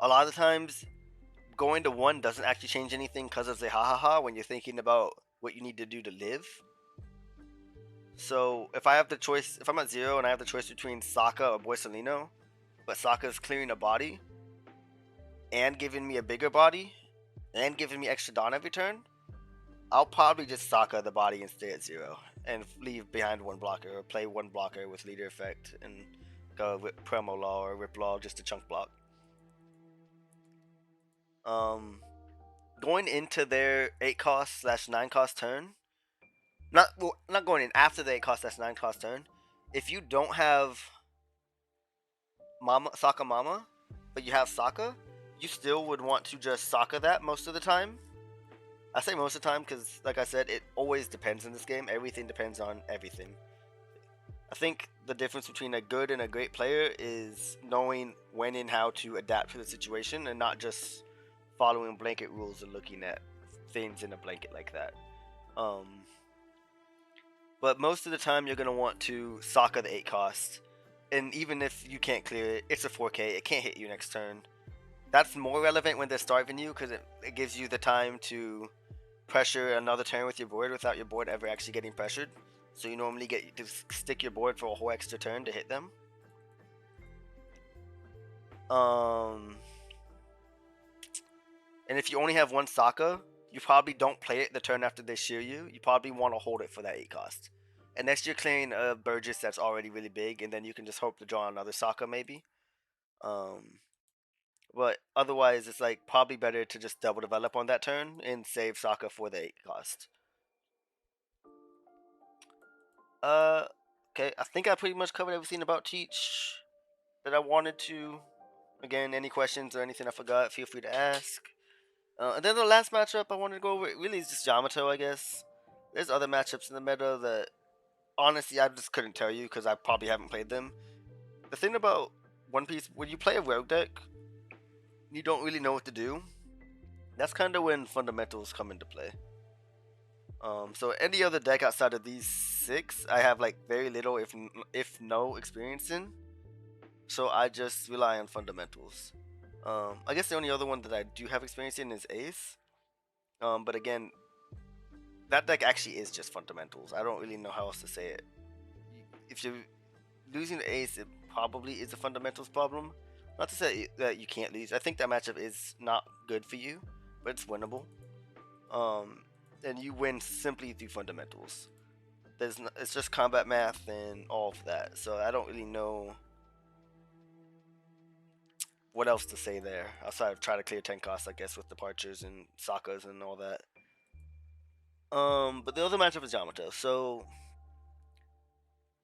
A lot of times going to 1 doesn't actually change anything because of the ha when you're thinking about what you need to do to live. So if I'm at 0 and I have the choice between Sokka or Boisolino, but Sokka's clearing a body and giving me a bigger body and giving me extra Dawn every turn, I'll probably just Sokka the body and stay at 0 and leave behind 1 blocker, or play 1 blocker with leader effect and go with promo law or rip law just to chunk block. Going into their 8-cost / 9-cost turn, not going in after the 8-cost / 9-cost turn, if you don't have Sokka Mama, but you have Sokka, you still would want to just Sokka that most of the time. I say most of the time because, like I said, it always depends in this game. Everything depends on everything. I think the difference between a good and a great player is knowing when and how to adapt to the situation and not just following blanket rules and looking at things in a blanket like that. But most of the time you're gonna want to Sokka the 8 cost, and even if you can't clear it, it's a 4K. It can't hit you next turn. That's more relevant when they're starving you because it gives you the time to pressure another turn with your board without your board ever actually getting pressured. So you normally get to stick your board for a whole extra turn to hit them. And if you only have one Sokka, you probably don't play it the turn after they shear you. You probably want to hold it for that 8 cost. Unless you're clearing a Burgess that's already really big, and then you can just hope to draw another Sokka maybe. But otherwise, it's like probably better to just double develop on that turn and save Sokka for the 8 cost. Okay, I think I pretty much covered everything about Teach that I wanted to. Again, any questions or anything I forgot, feel free to ask. And then the last matchup I wanted to go over really is just Yamato, I guess. There's other matchups in the meta that honestly I just couldn't tell you because I probably haven't played them. The thing about One Piece, when you play a rogue deck, you don't really know what to do. That's kind of when fundamentals come into play. So any other deck outside of these 6, I have like very little, if no, experience in. So I just rely on fundamentals. I guess the only other one that I do have experience in is Ace. But again, that deck actually is just fundamentals. I don't really know how else to say it. If you're losing the Ace, it probably is a fundamentals problem. Not to say that you can't lose. I think that matchup is not good for you, but it's winnable. And you win simply through fundamentals. It's just combat math and all of that. So I don't really know what else to say there outside of try to clear 10 costs, I guess, with departures and Sokkas and all that. But the other matchup is Yamato. So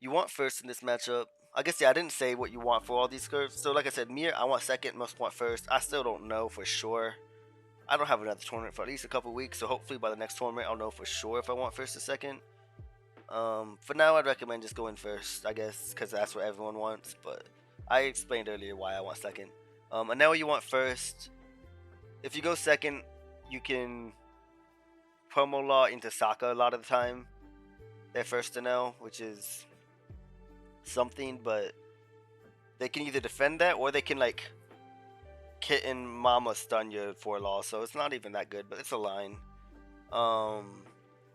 you want first in this matchup. I guess I didn't say what you want for all these curves. So like I said, Mir, I want second, most want first. I still don't know for sure. I don't have another tournament for at least a couple weeks, so hopefully by the next tournament I'll know for sure if I want first or second. For now I'd recommend just going first, I guess, because that's what everyone wants. But I explained earlier why I want second. And now you want first. If you go second, you can promo law into Sokka a lot of the time. They're first to know, which is something, but they can either defend that or they can like Kit and Mama stun you for law, so it's not even that good, but it's a line.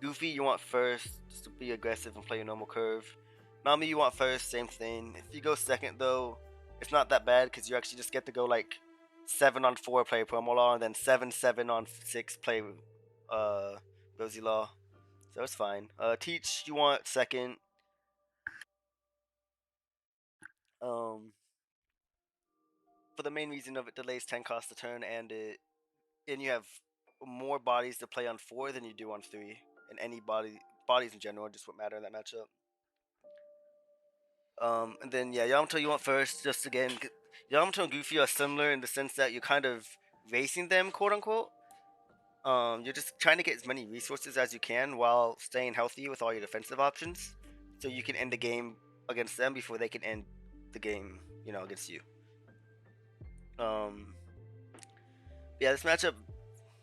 Goofy, you want first just to be aggressive and play your normal curve. Nami, you want first, same thing. If you go second though, it's not that bad because you actually just get to go like 7 on 4 play promo law and then 7 on 6 play Rosi law, so it's fine. Teach, you want second. For the main reason of it delays 10 cost a turn, and you have more bodies to play on 4 than you do on 3, and any bodies in general just what matter in that matchup. And then yeah, Yamato you want first. Just again, Yamato and Goofy are similar in the sense that you're kind of racing them, quote unquote. You're just trying to get as many resources as you can while staying healthy with all your defensive options, so you can end the game against them before they can end the game, against you. Yeah, this matchup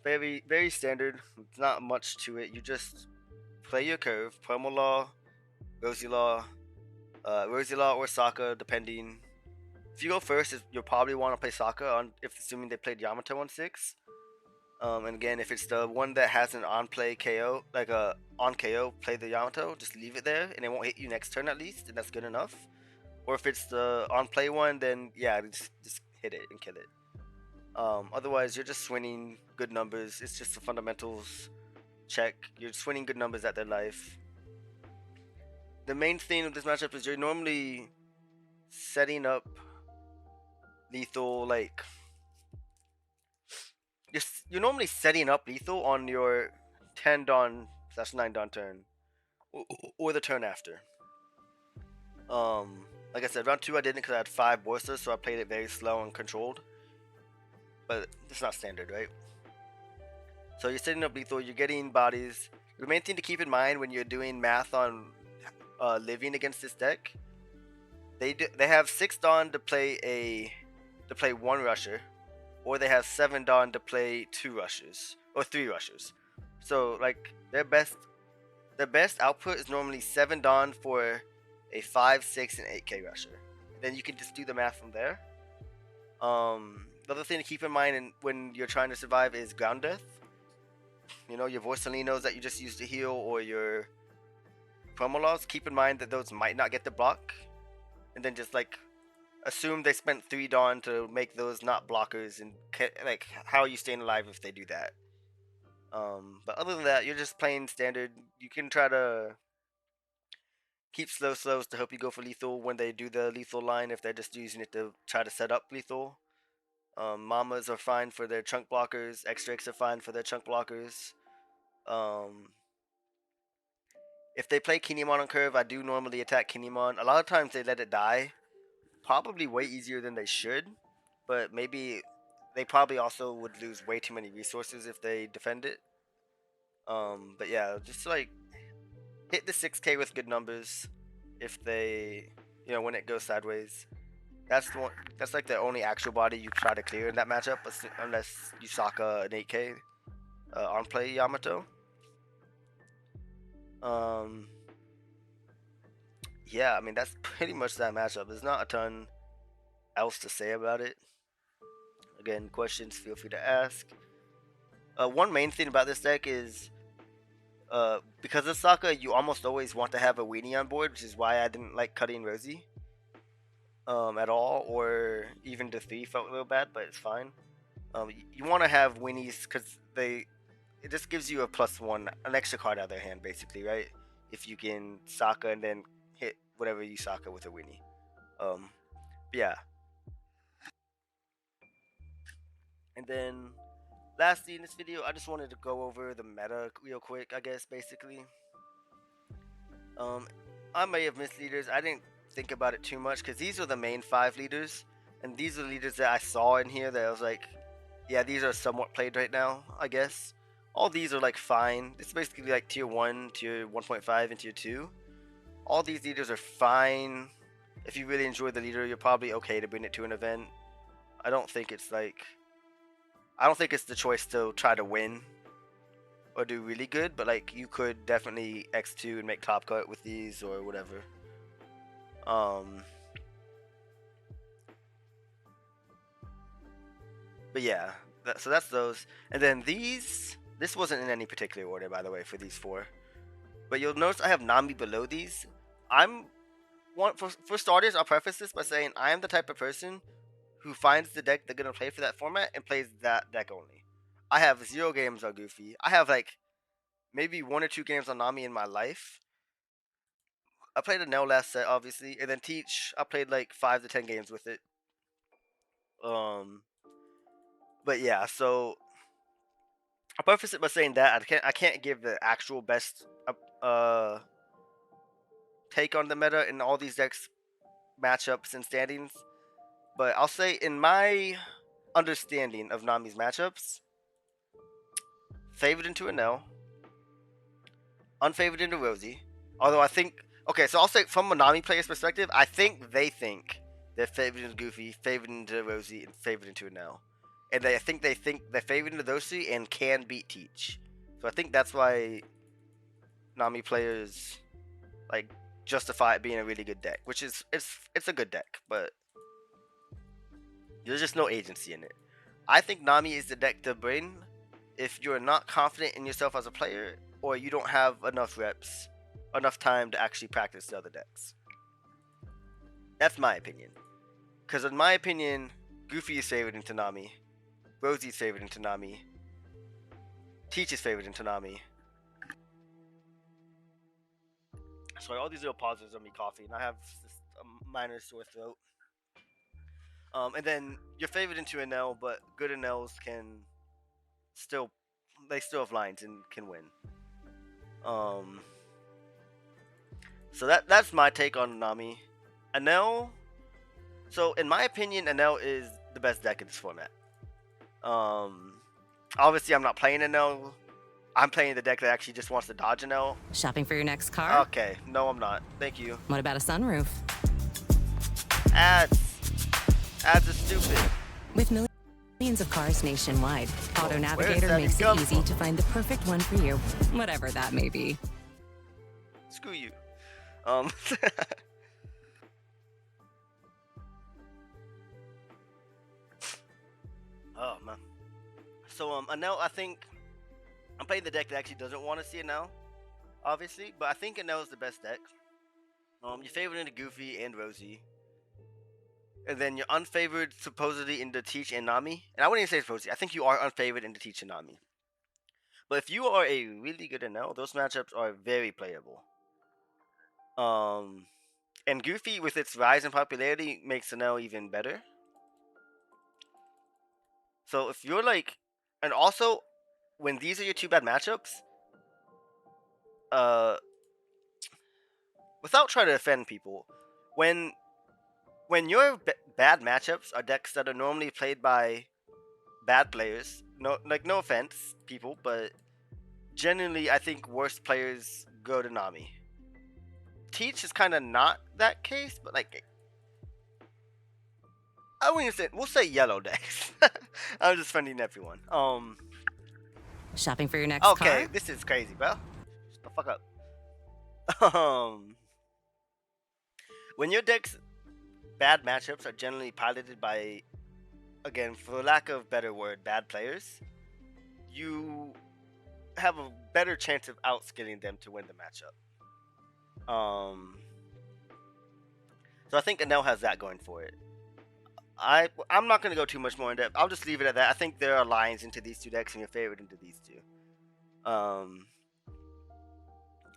very very standard. It's not much to it. You just play your curve, promo law, Rosi law, or Sokka, depending. If you go first, you'll probably want to play Sokka on, if assuming they played Yamato on 6. And again, if it's the one that has an on-play KO, like a on KO, play the Yamato, just leave it there, and it won't hit you next turn at least, and that's good enough. Or if it's the on-play one, then yeah, just hit it and kill it. Otherwise, you're just swinging good numbers. It's just the fundamentals check. You're swinging good numbers at their life. The main thing of this matchup is you're normally setting up lethal, like you're normally setting up lethal on your 10 Dawn / 9 Dawn turn, or the turn after. Like I said, round 2 I didn't because I had 5 Borstas, so I played it very slow and controlled. But it's not standard, right? So you're setting up lethal, you're getting bodies. The main thing to keep in mind when you're doing math on living against this deck, they have 6 Dawn to play 1 Rusher, or they have 7 Dawn to play 2 rushers or 3 rushers. So like their best output is normally 7 Dawn for a 5, 6, and 8k rusher. Then you can just do the math from there. The other thing to keep in mind when you're trying to survive is ground death. You know, your Vorsalinos that you just used to heal, or your Promolaws, keep in mind that those might not get the block. And then just like assume they spent 3 Dawn to make those not blockers, and like how are you staying alive if they do that? But other than that, you're just playing standard. You can try to keep slows to help you go for lethal when they do the lethal line, if they're just using it to try to set up lethal. Mamas are fine for their chunk blockers. X-Drakes are fine for their chunk blockers. If they play Kinemon on curve, I do normally attack Kinemon. A lot of times they let it die. Probably way easier than they should. But maybe they probably also would lose way too many resources if they defend it. But yeah, just like hit the 6k with good numbers if they, when it goes sideways. That's the one. That's like the only actual body you try to clear in that matchup, unless you Sokka an 8k on play Yamato. Yeah, I mean that's pretty much that matchup. There's not a ton else to say about it. Again, questions feel free to ask. One main thing about this deck is because of Sokka, you almost always want to have a weenie on board, which is why I didn't like cutting Rosi at all, or even the 3 felt a little bad, but it's fine. You want to have weenies because it just gives you a +1, an extra card out of their hand, basically, right? If you can Sokka and then hit whatever you Sokka with a weenie. Yeah. And then lastly in this video, I just wanted to go over the meta real quick, I guess, basically. I may have missed leaders. I didn't think about it too much because these are the main 5 leaders, and these are the leaders that I saw in here that I was like, yeah, these are somewhat played right now, I guess. All these are like fine. It's basically like tier 1, tier 1.5, and tier 2. All these leaders are fine. If you really enjoy the leader, you're probably okay to bring it to an event. I don't think it's the choice to try to win or do really good, but like you could definitely X2 and make top cut with these or whatever. But yeah, so that's those. And then this wasn't in any particular order, by the way, for these 4. But you'll notice I have Nami below these. For starters, I'll preface this by saying I am the type of person who finds the deck they're gonna play for that format and plays that deck only. I have 0 games on Goofy. I have like maybe 1 or 2 games on Nami in my life. I played a Nell last set, obviously, and then Teach. I played like 5 to 10 games with it. But yeah, so I'll preface it by saying that I can't give the actual best take on the meta in all these decks matchups and standings. But I'll say in my understanding of Nami's matchups, favored into a Nell, unfavored into Rosi. Although I think, okay, so I'll say from a Nami player's perspective, I think they're favored into Goofy, favored into Rosi, and favored into a Nell. And I think they're favored into those 3 and can beat Teach. So I think that's why Nami players like justify it being a really good deck, which is it's a good deck, but there's just no agency in it. I think Nami is the deck to bring if you're not confident in yourself as a player, or you don't have enough reps, enough time to actually practice the other decks. That's my opinion. Because in my opinion, Goofy is favored into Nami, Rosie's favored into Nami, Teach is favored into Nami. Sorry, all these little pauses on me coughing. I have just a minor sore throat. And then you're favored into a Nell, but good Nels still have lines and can win. So that's my take on Nami. Enel. So in my opinion, Enel is the best deck in this format. Obviously I'm not playing Enel. I'm playing the deck that actually just wants to dodge Enel. Shopping for your next car? Okay, no I'm not. Thank you. What about a sunroof? Ads are stupid. With Millions of cars nationwide. Auto where's Navigator that makes it come easy from? to find the perfect one for you, whatever that may be. Screw you. Oh man. So Anel, I think I'm playing the deck that actually doesn't want to see Anel, obviously, but I think Anel is the best deck. Your favorite into Goofy and Rosi, and then you're unfavored supposedly into Teach and Nami. And I wouldn't even say supposedly. I think you are unfavored into Teach and Nami. But if you are a really good Anel, those matchups are very playable. And Goofy with its rise in popularity makes Anel even better. So if you're like, and also when these are your two bad matchups, without trying to offend people, when your bad matchups are decks that are normally played by bad players, no offense, people, but generally I think worst players go to Nami. Teach is kind of not that case, but like I wouldn't say, we'll say yellow decks. I'm just offending everyone. Shopping for your next Okay, car? this is crazy, bro. Shut the fuck up. When your deck's bad matchups are generally piloted by, again, for lack of better word, bad players, you have a better chance of outskilling them to win the matchup. So I think Anel has that going for it. I'm not going to go too much more in depth. I'll just leave it at that. I think there are lines into these two decks and your favorite into these two.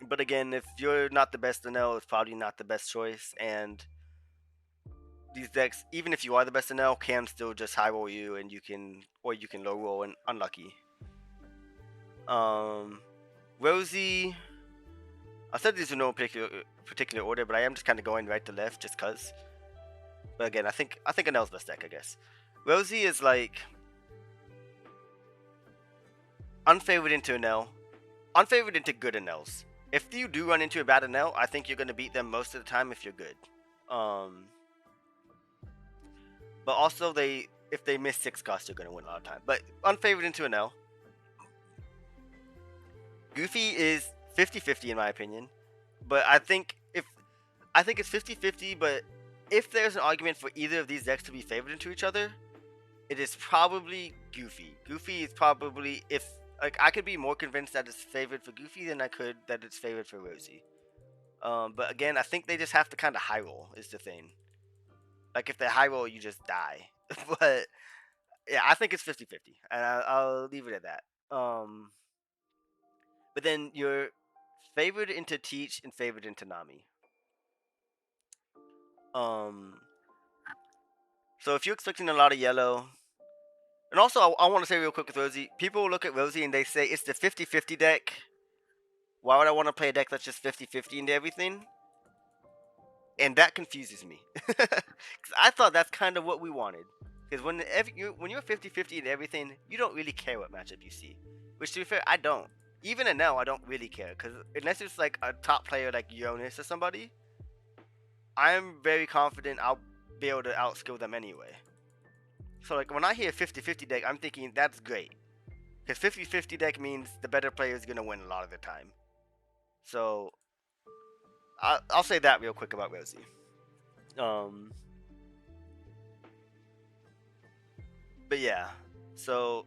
But again, if you're not the best Anel, it's probably not the best choice. And these decks, even if you are the best Anel, can still just high roll you, and you can low roll and unlucky. Rosi, I said these are no particular order, but I am just kind of going right to left just cause. But again, I think Anel's best deck, I guess. Rosi is like unfavored into Anel, unfavored into good Anels. If you do run into a bad Anel, I think you're going to beat them most of the time if you're good. But also if they miss 6 costs, you're going to win a lot of time. But unfavored into Anel. Goofy is 50-50 in my opinion. But I think it's 50-50, but if there's an argument for either of these decks to be favored into each other, it is probably Goofy. Goofy is probably, if like I could be more convinced that it's favored for Goofy than I could that it's favored for Rosi. But again, I think they just have to kind of high roll is the thing. Like if they high roll, you just die. But yeah, I think it's 50-50, and I'll leave it at that. But then you're favored into Teach and favored into Nami. So if you're expecting a lot of yellow, and also I want to say real quick with Rosi, people look at Rosi and they say it's the 50-50 deck. Why would I want to play a deck that's just 50-50 into everything? And that confuses me. Because I thought that's kind of what we wanted. Because when you're 50-50 into everything, you don't really care what matchup you see. Which, to be fair, I don't. Even Anel, I don't really care. Because unless it's like a top player like Jonas or somebody, I'm very confident I'll be able to outskill them anyway. So like when I hear 50-50 deck, I'm thinking that's great. Because 50-50 deck means the better player is going to win a lot of the time. So I'll say that real quick about Rosi. But yeah, so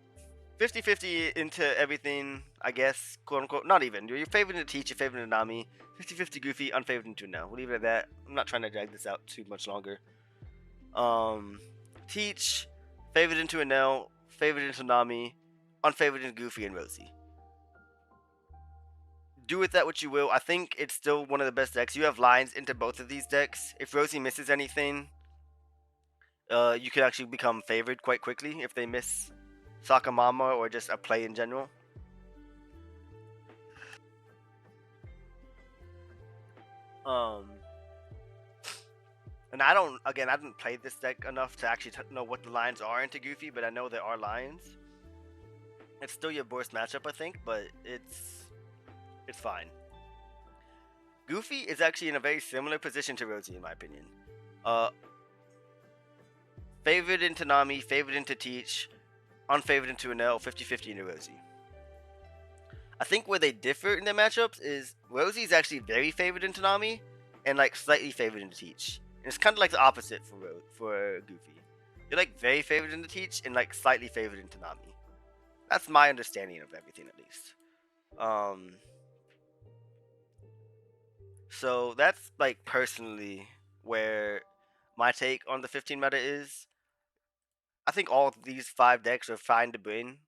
50-50 into everything, I guess, quote unquote. Not even. You're favored into Teach, you're favored into Nami. 50-50 Goofy, unfavored into Now. We'll leave it at that. I'm not trying to drag this out too much longer. Teach, favored into Anel, favored into Nami, unfavored into Goofy and Rosi. Do with that what you will. I think it's still one of the best decks. You have lines into both of these decks. If Rosi misses anything, you could actually become favored quite quickly if they miss Sakamama or just a play in general. And I didn't play this deck enough to actually know what the lines are into Goofy, but I know there are lines. It's still your worst matchup, I think, but it's fine. Goofy is actually in a very similar position to Rosi, in my opinion. Favored into Nami, favored into Teach, unfavored into an L, 50-50 into Rosi. I think where they differ in their matchups is Rosie's actually very favored into Nami, and like slightly favored into Teach. And it's kind of like the opposite for Goofy. You're like very favored into Teach and like slightly favored into Nami. That's my understanding of everything, at least. So that's like personally where my take on the 15 meta is. I think all of these 5 decks are fine to bring.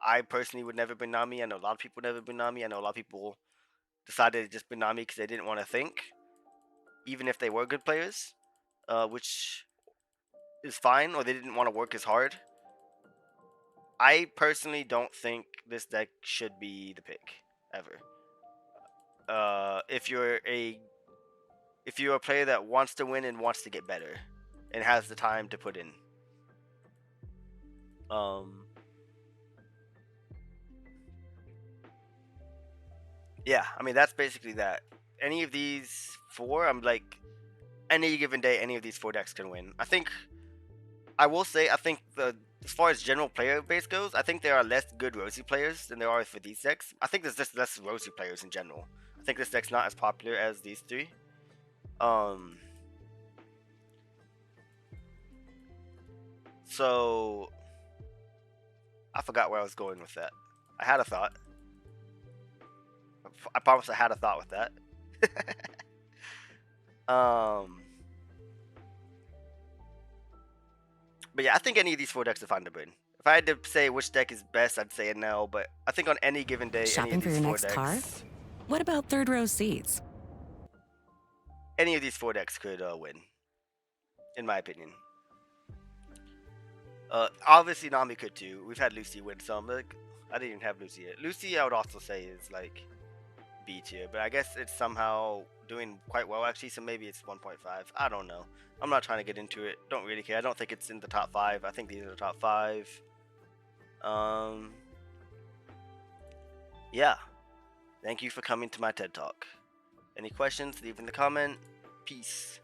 I personally would never bring Nami. I know a lot of people never bring Nami. I know a lot of people decided to just bring Nami because they didn't want to think, even if they were good players, which is fine, or they didn't want to work as hard. I personally don't think this deck should be the pick ever. If you're a player that wants to win and wants to get better, and has the time to put in. Yeah, I mean that's basically that. Any of these 4, I'm like, any given day, any of these 4 decks can win. I will say, I think as far as general player base goes, I think there are less good Rosi players than there are for these decks. I think there's just less Rosi players in general. I think this deck's not as popular as these 3. So I forgot where I was going with that. I had a thought. I promise I had a thought with that. But yeah, I think any of these 4 decks are fine to win. If I had to say which deck is best, I'd say no. But I think on any given day, Shopping for your next car? What about third row seats? Any of these 4 decks could win, in my opinion. Obviously Nami could too. We've had Lucy win some. Like, I didn't even have Lucy yet. Lucy, I would also say is like B tier, but I guess it's somehow doing quite well actually. So maybe it's 1.5. I don't know. I'm not trying to get into it. Don't really care. I don't think it's in the top 5. I think these are the top 5. Yeah. Thank you for coming to my TED Talk. Any questions? Leave in the comment. Peace.